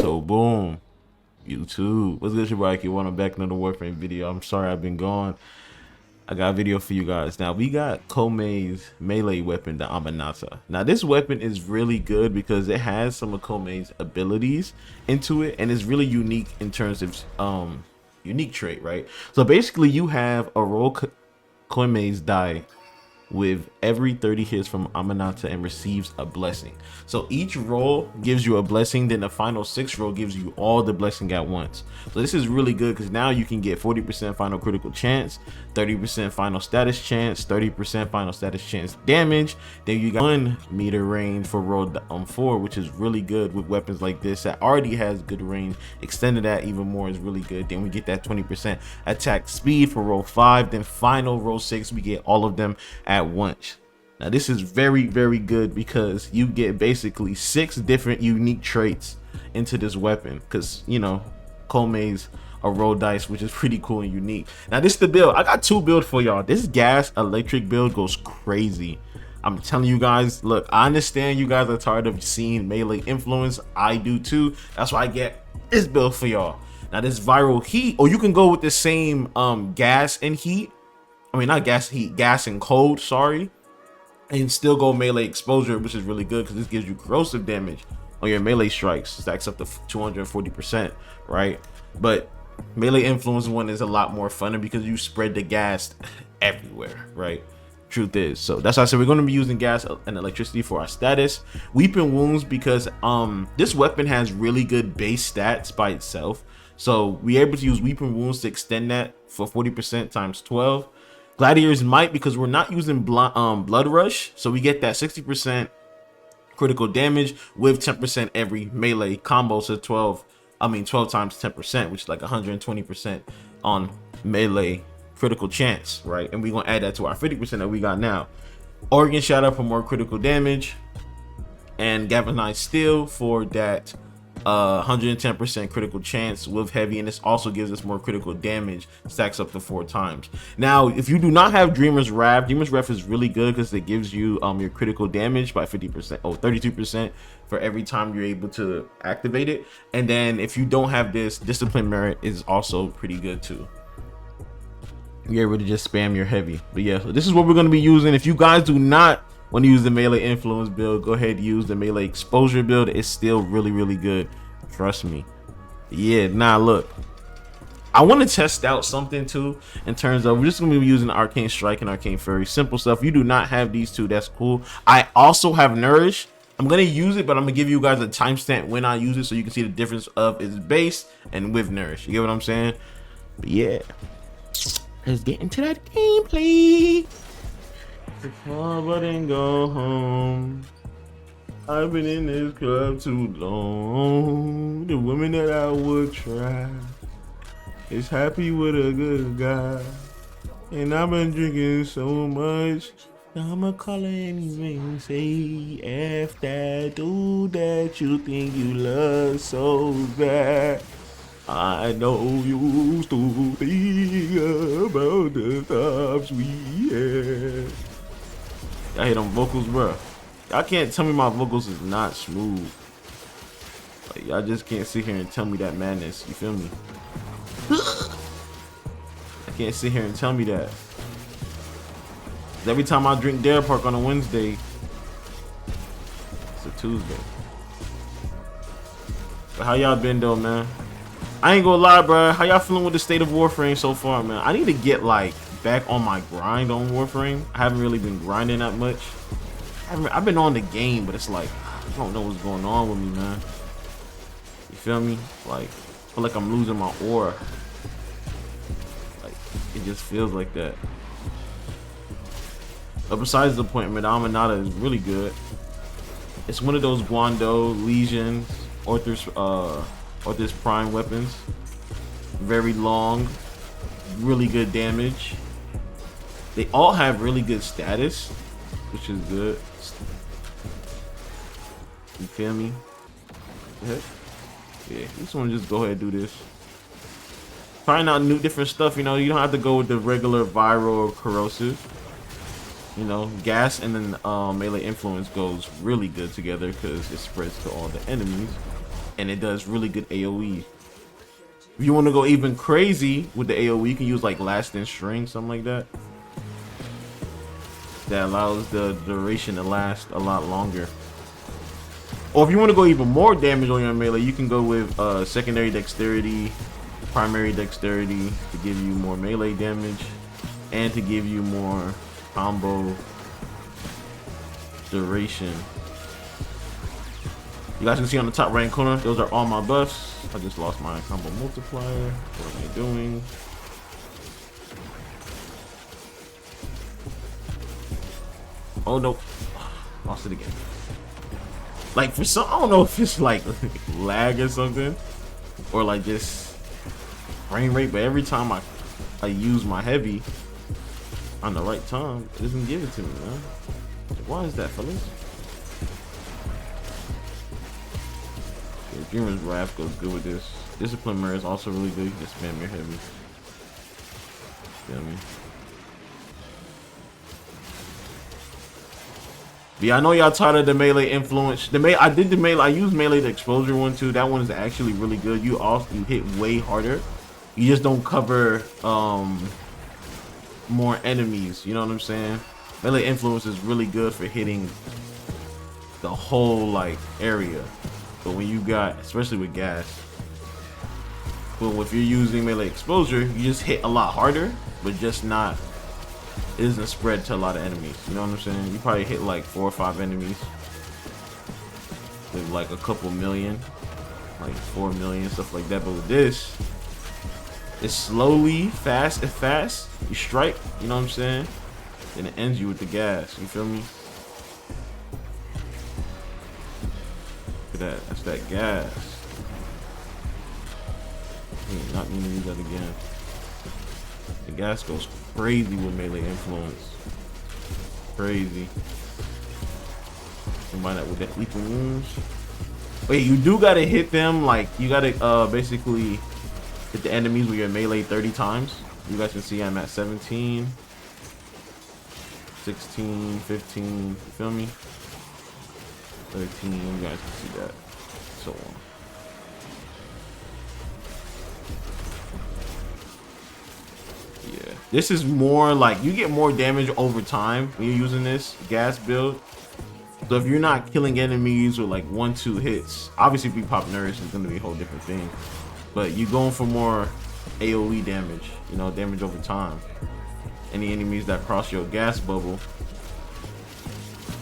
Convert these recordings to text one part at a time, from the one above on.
So boom, YouTube. What's good, your boy? I'm back in another Warframe video. I'm sorry I've been gone. I got a video for you guys. Now we got Koumei'S melee weapon, the AMANATA. Now this weapon is really good because it has some of Koumei'S abilities into it, and it's really unique in terms of unique trait, right? So basically, you have a roll Koumei'S die with every 30 hits from AMANATA and receives a blessing. So each roll gives you a blessing, then the final 6 roll gives you all the blessing at once. So this is really good because now you can get 40% final critical chance, 30% final status chance, 30% final status chance damage. Then you got 1 meter range for roll 4, which is really good with weapons like this that already has good range. Extended that even more is really good. Then we get that 20% attack speed for roll 5. Then final roll 6, we get all of them at once. Now this is very good because you get basically 6 different unique traits into this weapon, because you know Koumei'S a roll dice, which is pretty cool and unique. Now this is the build. I got 2 builds for y'all. This gas electric build goes crazy. I'm telling you guys, look, I understand you guys are tired of seeing melee influence. I do too. That's why I get this build for y'all. Now this viral heat, or you can go with the same gas and heat. I mean, not gas heat, gas and cold, sorry, and still go melee exposure, which is really good because this gives you corrosive damage on your melee strikes. Stacks up to 240%, right? But melee influence one is a lot more funner because you spread the gas everywhere, right? Truth is. So that's why I said we're going to be using gas and electricity for our status. Weeping wounds, because this weapon has really good base stats by itself. So we're able to use weeping wounds to extend that for 40% times 12. Gladiators might, because we're not using blood rush, so we get that 60% critical damage with 10% every melee combo. So 12 times 10%, which is like 120% on melee critical chance, right? And we're gonna add that to our 50% that we got now. Organ shatter for more critical damage, and galvanized steel for that 110% critical chance with heavy, and this also gives us more critical damage, stacks up to 4 times. Now if you do not have Dreamer's Wrath is really good because it gives you your critical damage by 50% or 32% for every time you're able to activate it. And then if you don't have this, Discipline Merit is also pretty good too. You're able to just spam your heavy. But yeah, so this is what we're going to be using. If you guys do not want to use the melee influence build, go ahead and use the melee exposure build. It's still really good, trust me. Yeah, now look, I want to test out something too in terms of, we're just gonna be using Arcane Strike and Arcane Fury, simple stuff. You do not have these two, that's cool. I also have Nourish. I'm gonna use it, but I'm gonna give you guys a timestamp when I use it so you can see the difference of its base and with Nourish. You get what I'm saying? But yeah, let's get into that gameplay. But then go home. I've been in this club too long. The woman that I would try is happy with a good guy, and I've been drinking so much, I'ma call her anything. Say F that dude that you think you love so bad. I know you used to think about the times we had. I hate them vocals, bro. Y'all can't tell me my vocals is not smooth. Like, y'all just can't sit here and tell me that madness. You feel me? I can't sit here and tell me that. Every time I drink Dare Park on a Wednesday, it's a Tuesday. But how y'all been though, man? I ain't gonna lie, bro. How y'all feeling with the state of Warframe so far, man? I need to get like back on my grind on Warframe. I haven't really been grinding that much. I've been on the game, but it's like I don't know what's going on with me, man. You feel me? Like, I feel like I'm losing my aura. Like, it just feels like that. But besides the appointment, AMANATA is really good. It's one of those Guando, Legion, Arthur's Prime weapons. Very long, really good damage. They all have really good status, which is good. You feel me? Yeah, just want to just go ahead and do this. Trying out new different stuff, you know. You don't have to go with the regular viral or corrosive. You know, gas and then melee influence goes really good together because it spreads to all the enemies. and it does really good AoE. If you want to go even crazy with the AoE, you can use like Last in String, something like that. That allows the duration to last a lot longer. Or if you want to go even more damage on your melee, you can go with secondary dexterity, primary dexterity to give you more melee damage and to give you more combo duration. You guys can see on the top right corner, those are all my buffs. I just lost my combo multiplier. What am I doing? Oh no, lost it again. Like for some, I don't know if it's like lag or something, or like just frame rate, but every time I use my heavy on the right time, it doesn't give it to me, man. Why is that, fellas? Yeah, Dreamer's Wrath goes good with this. Discipline Mirror is also really good. You can spam your heavy. Feel me? But yeah, I know y'all tired of the melee influence. I did the melee. I used melee the exposure one too. That one is actually really good. You hit way harder. You just don't cover more enemies. You know what I'm saying? Melee influence is really good for hitting the whole like area. But when you got, especially with gas, but if you're using melee exposure, you just hit a lot harder, but just not. It doesn't spread to a lot of enemies. You know what I'm saying? You probably hit like 4 or 5 enemies with like a couple million, like 4 million, stuff like that. But with this, it's slowly, fast. You strike, you know what I'm saying? And it ends you with the gas. You feel me? Look at that. That's that gas. Not mean to use that again. The gas goes crazy with melee influence. Crazy. Combine that with that lethal wounds. Wait, you do gotta hit them, like you gotta basically hit the enemies with your melee 30 times. You guys can see I'm at 17, 16, 15, you feel me? 13, you guys can see that. So on. Yeah, this is more like you get more damage over time when you're using this gas build. So if you're not killing enemies with like 1-2 hits, obviously if you pop Nourish, it's gonna be a whole different thing. But you're going for more AoE damage, you know, damage over time. Any enemies that cross your gas bubble,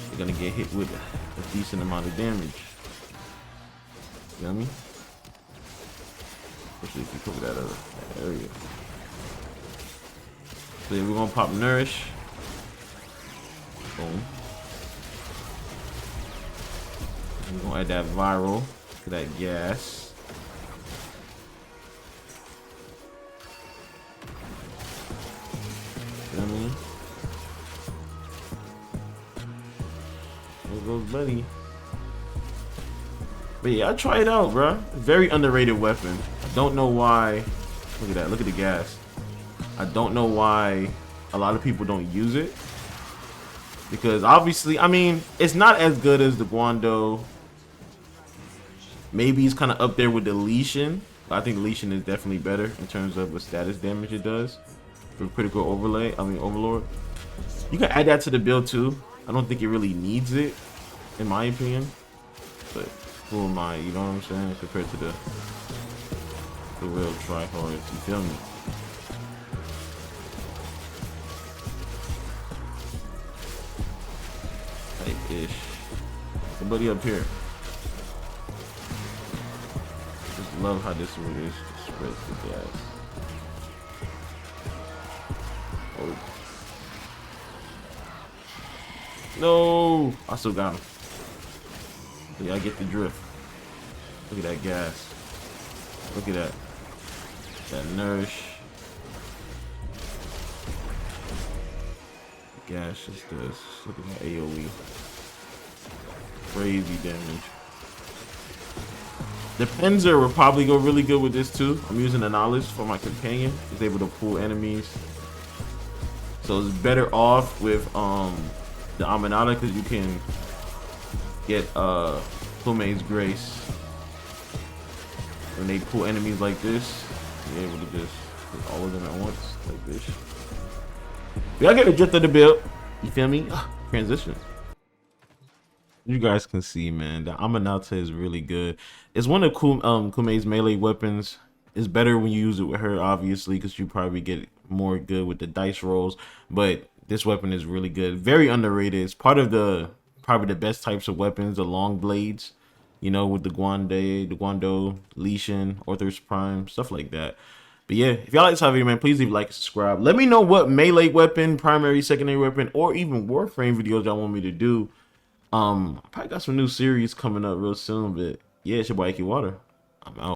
you're gonna get hit with a decent amount of damage. You know what I mean? Especially if you cover that area. So yeah, we're gonna pop Nourish. Boom. We're gonna add that viral to that gas. You know what I mean? There goes buddy. But yeah, I try it out, bro. Very underrated weapon. I don't know why. Look at that. Look at the gas. I don't know why a lot of people don't use it. Because obviously, I mean, it's not as good as the Guando. Maybe it's kind of up there with the Lesion. I think Lesion is definitely better in terms of the status damage it does for critical overlord. You can add that to the build too. I don't think it really needs it, in my opinion. But who am I? You know what I'm saying? Compared to the real tryhards. You feel me? Ish. Somebody up here. Just love how this one is spreads the gas. Oh. No! I still got him. Yeah, I get the drift. Look at that gas. Look at that. That Nourish. The gas just does. Look at that AoE. Crazy damage. The Penzer will probably go really good with this too. I'm using the knowledge for my companion. He's able to pull enemies. So it's better off with the AMANATA because you can get Koumei'S Grace when they pull enemies like this, you're able to just hit all of them at once like this. Y'all get the drift of the build. You feel me? Transition. You guys can see, man, the AMANATA is really good. It's one of Koumei'S melee weapons. It's better when you use it with her, obviously, because you probably get more good with the dice rolls. But this weapon is really good. Very underrated. It's part of the probably the best types of weapons, the long blades. You know, with the Guando, Leishan, Orthos Prime, stuff like that. But yeah, if y'all like this video, man, please leave a like and subscribe. Let me know what melee weapon, primary, secondary weapon, or even Warframe videos y'all want me to do. I probably got some new series coming up real soon, but yeah, it's your boy Water. I'm out.